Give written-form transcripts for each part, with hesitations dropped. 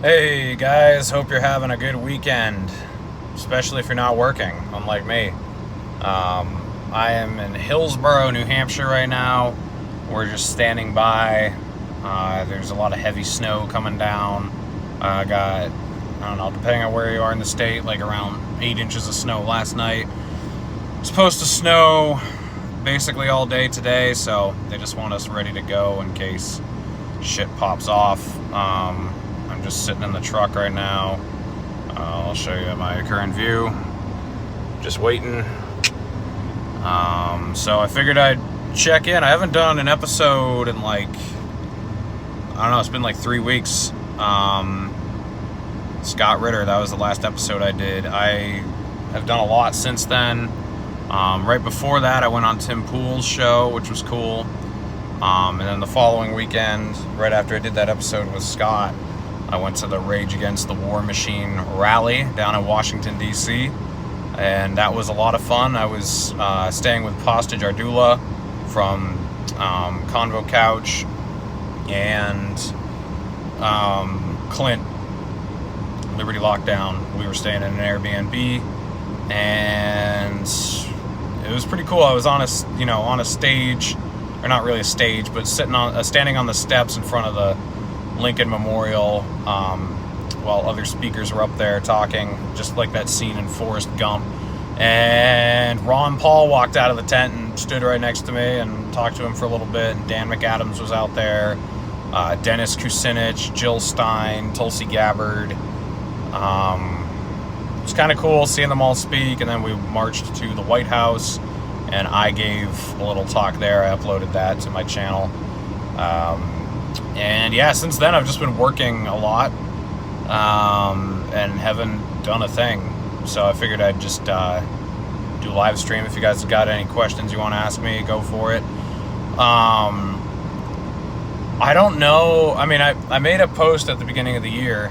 Hey guys, hope you're having a good weekend, especially if you're not working, unlike me. I am in Hillsborough, New Hampshire right now. We're just standing by. There's a lot of heavy snow coming down. I don't know, depending on where you are in the state, like around 8 inches of snow last night. It's supposed to snow basically all day today, so they just want us ready to go in case shit pops off. I'm just sitting in the truck right now. I'll show you my current view. Just waiting. So I figured I'd check in. I haven't done an episode in I don't know, it's been like 3 weeks. Scott Ritter, that was the last episode I did. I have done a lot since then. Right before that, I went on Tim Pool's show, which was cool. And then the following weekend, right after I did that episode with Scott, I went to the Rage Against the War Machine rally down in Washington, D.C., and that was a lot of fun. I was staying with Pasta Jardula from Convo Couch and Clint, Liberty Lockdown. We were staying in an Airbnb, and it was pretty cool. I was on a stage, or not really a stage, but standing on the steps in front of the Lincoln Memorial, while other speakers were up there talking, just like that scene in Forrest Gump. And Ron Paul walked out of the tent and stood right next to me and talked to him for a little bit. And Dan McAdams was out there, Dennis Kucinich, Jill Stein, Tulsi Gabbard. It was kind of cool seeing them all speak. And then we marched to the White House, and I gave a little talk there. I uploaded that to my channel. And yeah, since then I've just been working a lot, and haven't done a thing. So I figured I'd just do live stream. If you guys have got any questions you want to ask me, go for it. I don't know. I mean, I made a post at the beginning of the year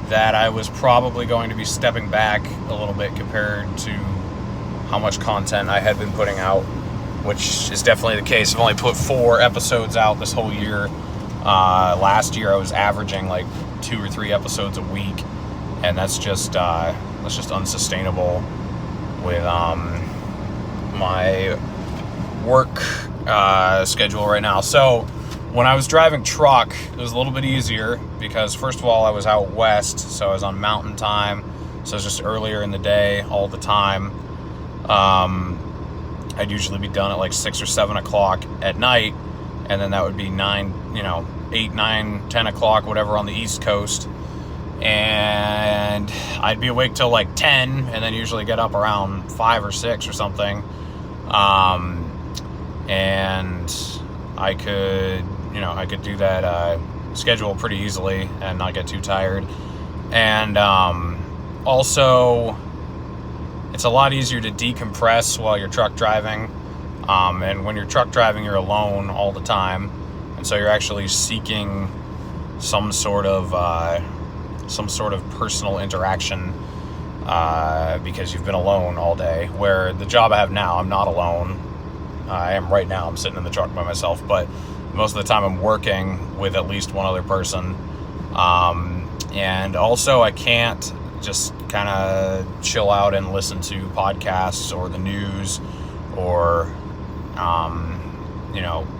that I was probably going to be stepping back a little bit compared to how much content I had been putting out, which is definitely the case. I've only put 4 episodes out this whole year. Last year I was averaging like 2 or 3 episodes a week, and that's just unsustainable with my work schedule right now. So when I was driving truck, it was a little bit easier because, first of all, I was out west, so I was on mountain time, so it was just earlier in the day all the time. I'd usually be done at like 6 or 7 o'clock at night, and then that would be 8, 9, 10 o'clock, whatever, on the East Coast. And I'd be awake till like 10, and then usually get up around 5 or 6 or something. And I could do that schedule pretty easily and not get too tired. And also, it's a lot easier to decompress while you're truck driving. And when you're truck driving, you're alone all the time. And so you're actually seeking some sort of personal interaction because you've been alone all day. Where the job I have now, I'm not alone. I am right now. I'm sitting in the truck by myself. But most of the time I'm working with at least one other person. And also I can't just kind of chill out and listen to podcasts or the news or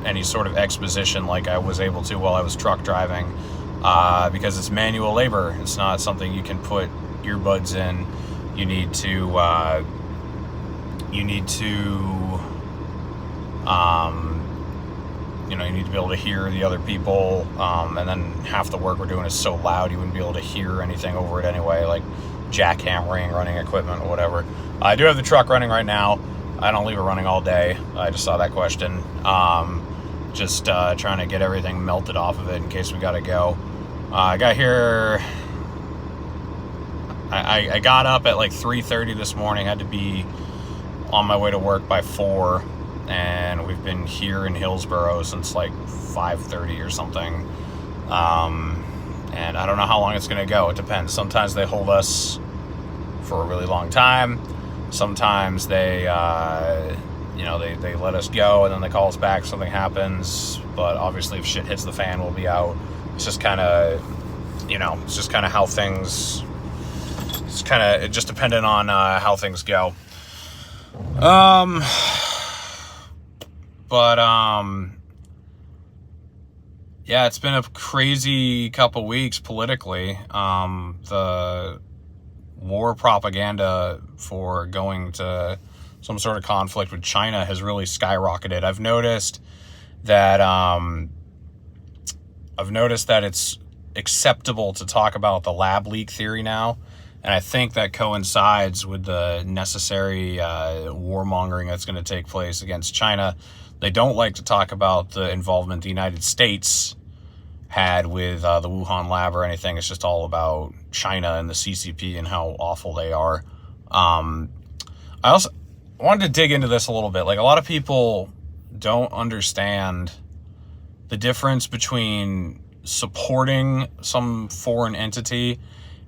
any sort of exposition like I was able to while I was truck driving, because it's manual labor. It's not something you can put earbuds in. You need to be able to hear the other people, and then half the work we're doing is so loud you wouldn't be able to hear anything over it anyway, like jackhammering, running equipment, or whatever. I do have the truck running right now. I don't leave it running all day. I just saw that question. Just trying to get everything melted off of it in case we gotta go. I got here. I got up at like 3:30 this morning. Had to be on my way to work by 4, and we've been here in Hillsborough since like 5:30 or something. And I don't know how long it's gonna go. It depends. Sometimes they hold us for a really long time. Sometimes they let us go and then they call us back if something happens. But obviously if shit hits the fan, we'll be out. It's just kind of it's just kind of how things, it just depended on how things go. Yeah, it's been a crazy couple weeks politically. The war propaganda for going to some sort of conflict with China has really skyrocketed. I've noticed that it's acceptable to talk about the lab leak theory now, and I think that coincides with the necessary warmongering that's going to take place against China. They don't like to talk about the involvement the United States had with the Wuhan lab or anything. It's just all about China and the CCP and how awful they are. I also wanted to dig into this a little bit. Like, a lot of people don't understand the difference between supporting some foreign entity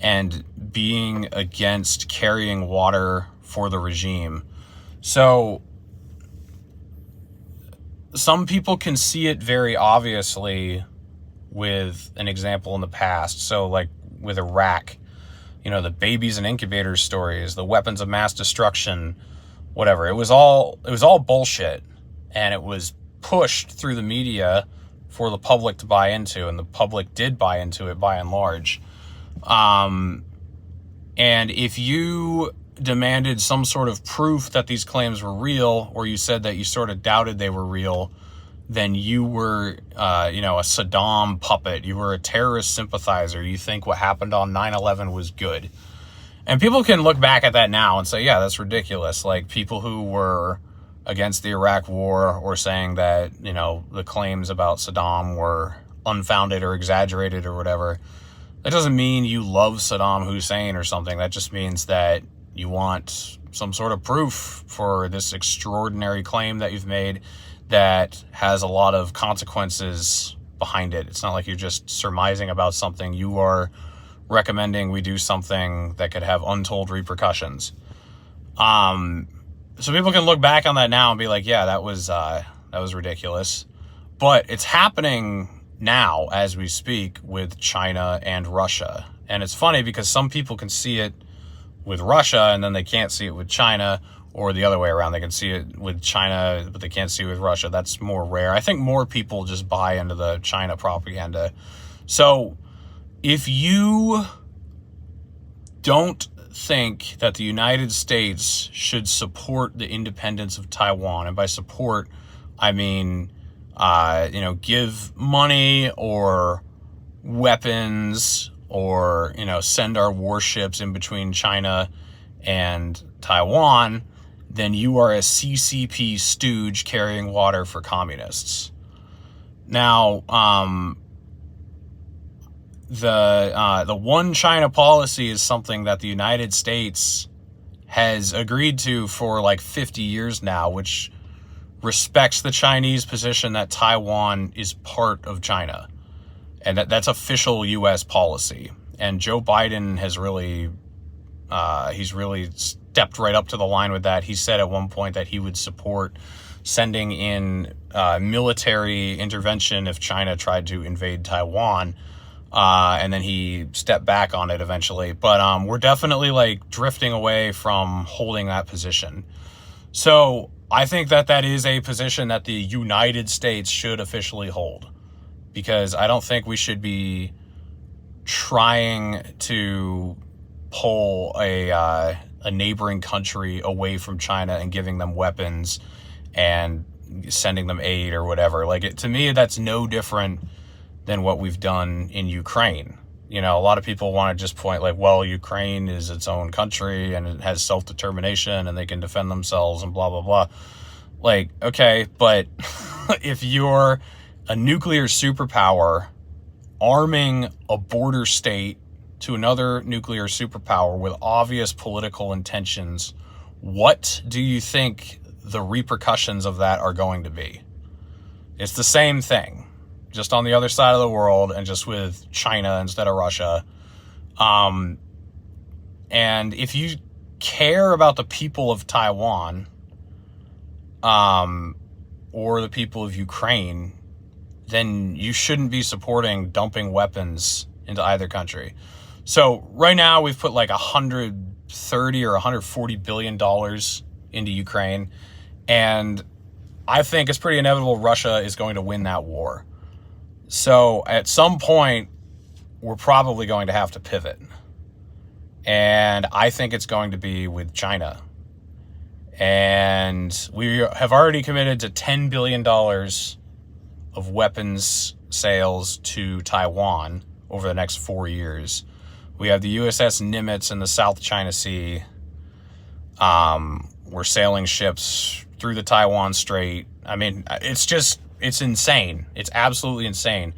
and being against carrying water for the regime. So some people can see it very obviously with an example in the past. So like with Iraq, the babies and incubators stories, the weapons of mass destruction, whatever. It was all bullshit, and it was pushed through the media for the public to buy into, and the public did buy into it by and large. And if you demanded some sort of proof that these claims were real, or you said that you sort of doubted they were real, then you were, a Saddam puppet. You were a terrorist sympathizer. You think what happened on 9/11 was good. And people can look back at that now and say, yeah, that's ridiculous. Like, people who were against the Iraq war or saying that, the claims about Saddam were unfounded or exaggerated or whatever, that doesn't mean you love Saddam Hussein or something. That just means that you want some sort of proof for this extraordinary claim that you've made that has a lot of consequences behind it. It's not like you're just surmising about something. You are recommending we do something that could have untold repercussions. So people can look back on that now and be like, yeah, that was ridiculous. But it's happening now as we speak with China and Russia. And it's funny because some people can see it with Russia and then they can't see it with China, or the other way around. They can see it with China, but they can't see it with Russia. That's more rare. I think more people just buy into the China propaganda. So if you don't think that the United States should support the independence of Taiwan, and by support, I mean, give money or weapons or, send our warships in between China and Taiwan, then you are a CCP stooge carrying water for communists. Now, the one China policy is something that the United States has agreed to for like 50 years now, which respects the Chinese position that Taiwan is part of China. And that's official U.S. policy. And Joe Biden has really, he's really stepped right up to the line with that. He said at one point that he would support sending in military intervention if China tried to invade Taiwan. And then he stepped back on it eventually. But we're definitely like drifting away from holding that position. So I think that is a position that the United States should officially hold, because I don't think we should be trying to pull a neighboring country away from China and giving them weapons and sending them aid or whatever. Like, to me, that's no different than what we've done in Ukraine. A lot of people want to just point like, well, Ukraine is its own country and it has self-determination and they can defend themselves and blah, blah, blah. Like, okay, but if you're a nuclear superpower arming a border state to another nuclear superpower with obvious political intentions, what do you think the repercussions of that are going to be? It's the same thing, just on the other side of the world and just with China instead of Russia. And if you care about the people of Taiwan, or the people of Ukraine, then you shouldn't be supporting dumping weapons into either country. So right now we've put like $130 or $140 billion into Ukraine. And I think it's pretty inevitable Russia is going to win that war. So at some point, we're probably going to have to pivot. And I think it's going to be with China. And we have already committed to $10 billion of weapons sales to Taiwan over the next 4 years. We have the USS Nimitz in the South China Sea. We're sailing ships through the Taiwan Strait. I mean, it's insane. It's absolutely insane.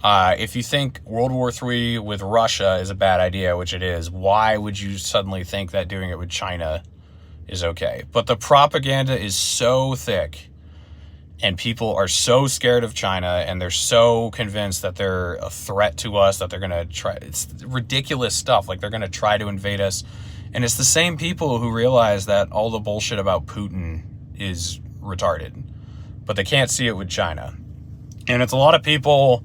If you think World War III with Russia is a bad idea, which it is, why would you suddenly think that doing it with China is okay? But the propaganda is so thick, and people are so scared of China, and they're so convinced that they're a threat to us, that they're going to try. It's ridiculous stuff. Like, they're going to try to invade us. And it's the same people who realize that all the bullshit about Putin is retarded, but they can't see it with China. And it's a lot of people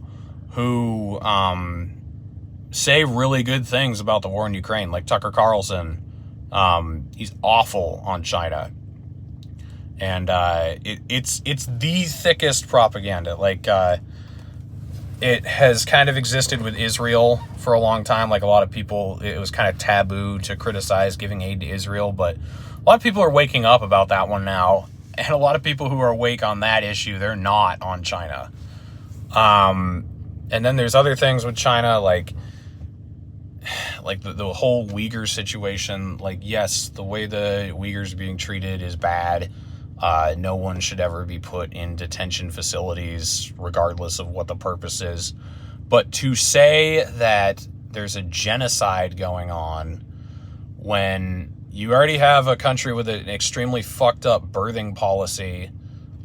who say really good things about the war in Ukraine, like Tucker Carlson. He's awful on China. And it's the thickest propaganda. Like, it has kind of existed with Israel for a long time. Like, a lot of people, it was kind of taboo to criticize giving aid to Israel, but a lot of people are waking up about that one now. And a lot of people who are awake on that issue, they're not on China. And then there's other things with China, like the whole Uyghur situation. Like, yes, the way the Uyghurs are being treated is bad. No one should ever be put in detention facilities, regardless of what the purpose is. But to say that there's a genocide going on when you already have a country with an extremely fucked up birthing policy,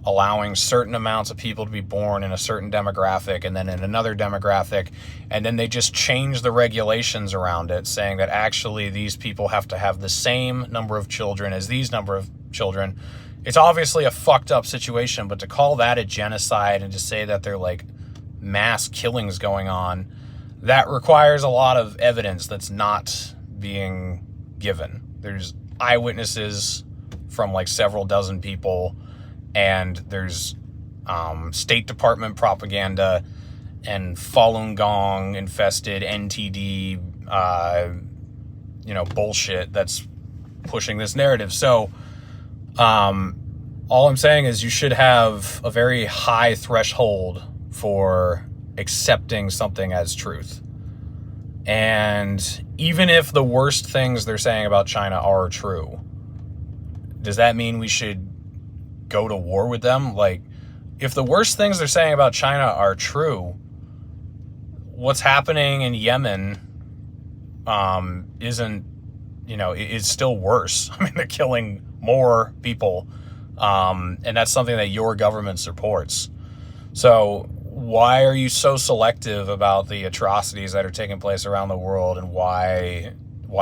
allowing certain amounts of people to be born in a certain demographic and then in another demographic, and then they just change the regulations around it, saying that actually these people have to have the same number of children as these number of children. It's obviously a fucked up situation, but to call that a genocide and to say that they're like mass killings going on, that requires a lot of evidence that's not being given. There's eyewitnesses from like several dozen people, and there's State Department propaganda and Falun Gong infested NTD, bullshit that's pushing this narrative. So, all I'm saying is you should have a very high threshold for accepting something as truth. And even if the worst things they're saying about China are true, does that mean we should go to war with them? Like, if the worst things they're saying about China are true, what's happening in Yemen is still worse. I mean, they're killing more people, and that's something that your government supports. So why are you so selective about the atrocities that are taking place around the world, and why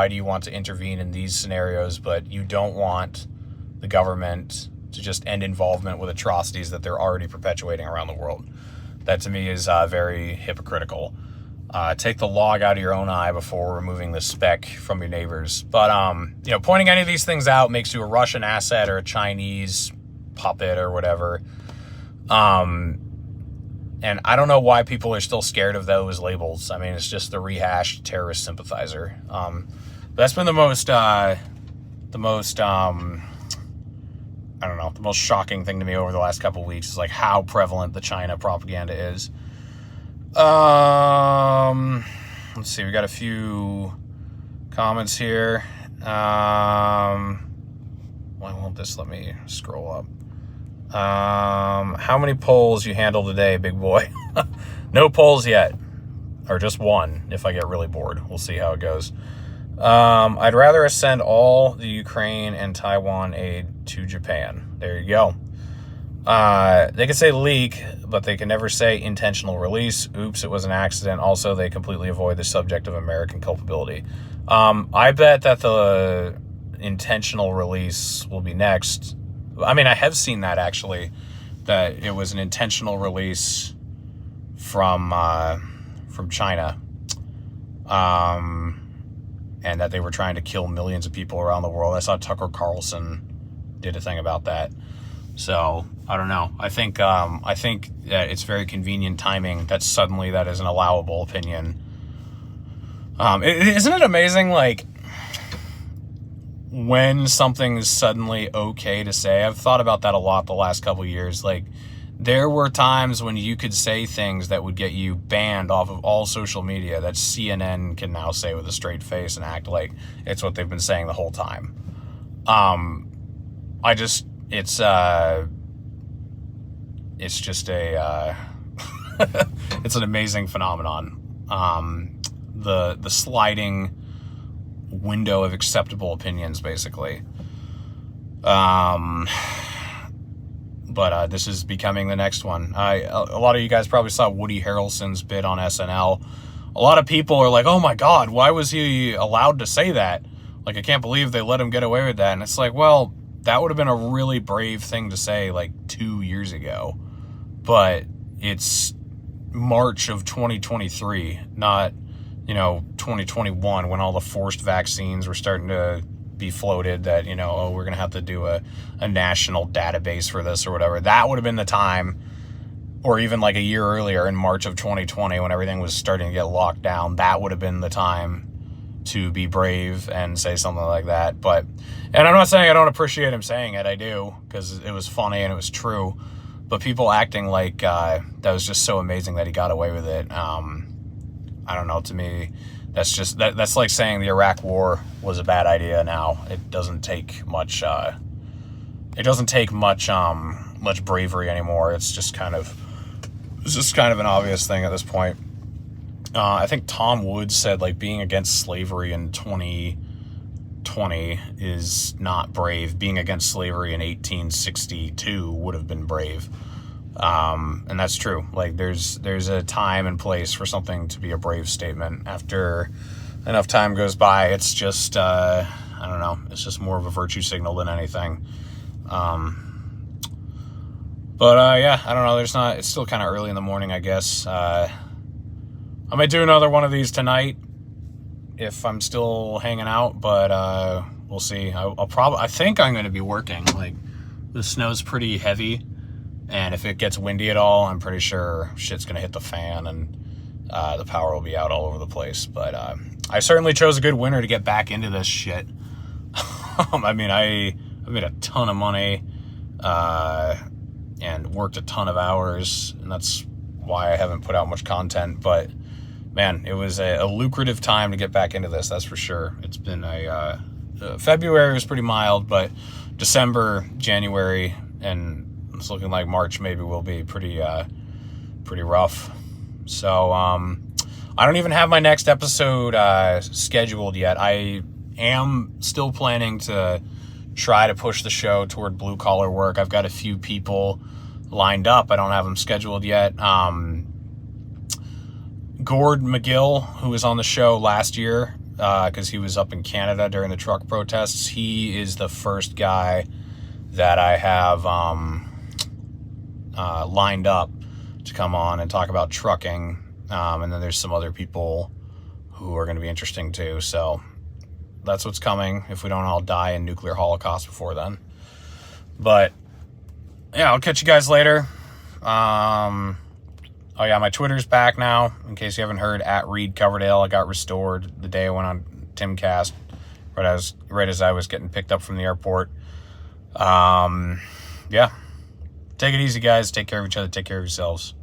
do you want to intervene in these scenarios, but you don't want the government to just end involvement with atrocities that they're already perpetuating around the world? That to me is very hypocritical. Take the log out of your own eye before removing the speck from your neighbors. But, pointing any of these things out makes you a Russian asset or a Chinese puppet or whatever. And I don't know why people are still scared of those labels. I mean, it's just the rehashed terrorist sympathizer. That's been the most shocking thing to me over the last couple of weeks is like how prevalent the China propaganda is. Let's see, we got a few comments here. Why won't this let me scroll up? How many polls you handle today, big boy? No polls yet, or just one if I get really bored. We'll see how it goes. I'd rather send all the Ukraine and Taiwan aid to Japan. There you go. They can say leak, but they can never say intentional release. Oops, it was an accident. Also, they completely avoid the subject of American culpability. I bet that the intentional release will be next. I mean, I have seen that actually, that it was an intentional release from China. and that they were trying to kill millions of people around the world. I saw Tucker Carlson did a thing about that. So I don't know. I think that it's very convenient timing that suddenly that is an allowable opinion. Isn't it amazing, like, when something is suddenly okay to say? I've thought about that a lot the last couple of years. Like, there were times when you could say things that would get you banned off of all social media that CNN can now say with a straight face and act like it's what they've been saying the whole time. It's just a, it's an amazing phenomenon. The sliding window of acceptable opinions, basically. But this is becoming the next one. A lot of you guys probably saw Woody Harrelson's bit on SNL. A lot of people are like, oh my God, why was he allowed to say that? Like, I can't believe they let him get away with that. And it's like, well, that would have been a really brave thing to say like 2 years ago. But it's March of 2023, not, 2021, when all the forced vaccines were starting to be floated that, oh, we're going to have to do a national database for this or whatever. That would have been the time, or even like a year earlier in March of 2020 when everything was starting to get locked down, that would have been the time to be brave and say something like that. And I'm not saying I don't appreciate him saying it, I do, because it was funny and it was true, but people acting like that was just so amazing that he got away with it. I don't know, to me, that's just, that's like saying the Iraq War was a bad idea now. It doesn't take much, much bravery anymore. It's just kind of an obvious thing at this point. I think Tom Woods said, like, being against slavery in 2020 is not brave. Being against slavery in 1862 would have been brave. And that's true. Like, there's a time and place for something to be a brave statement. After enough time goes by, it's just, I don't know, it's just more of a virtue signal than anything. Yeah, I don't know, it's still kind of early in the morning, I guess. I might do another one of these tonight if I'm still hanging out, but, we'll see. I think I'm going to be working. Like, the snow's pretty heavy. And if it gets windy at all, I'm pretty sure shit's going to hit the fan and the power will be out all over the place. But I certainly chose a good winter to get back into this shit. I mean, I made a ton of money and worked a ton of hours, and that's why I haven't put out much content. But, man, it was a lucrative time to get back into this, that's for sure. It's been February was pretty mild, but December, January, and it's looking like March maybe will be pretty rough. So I don't even have my next episode scheduled yet. I am still planning to try to push the show toward blue collar work. I've got a few people lined up. I don't have them scheduled yet. Gord McGill, who was on the show last year because he was up in Canada during the truck protests, he is the first guy that I have lined up to come on and talk about trucking. And then there's some other people who are going to be interesting too. So that's what's coming if we don't all die in nuclear holocaust before then. But yeah, I'll catch you guys later. Oh yeah, my Twitter's back now, in case you haven't heard, at Reed Coverdale. I got restored the day I went on Timcast, right as I was getting picked up from the airport. Yeah. Take it easy, guys. Take care of each other. Take care of yourselves.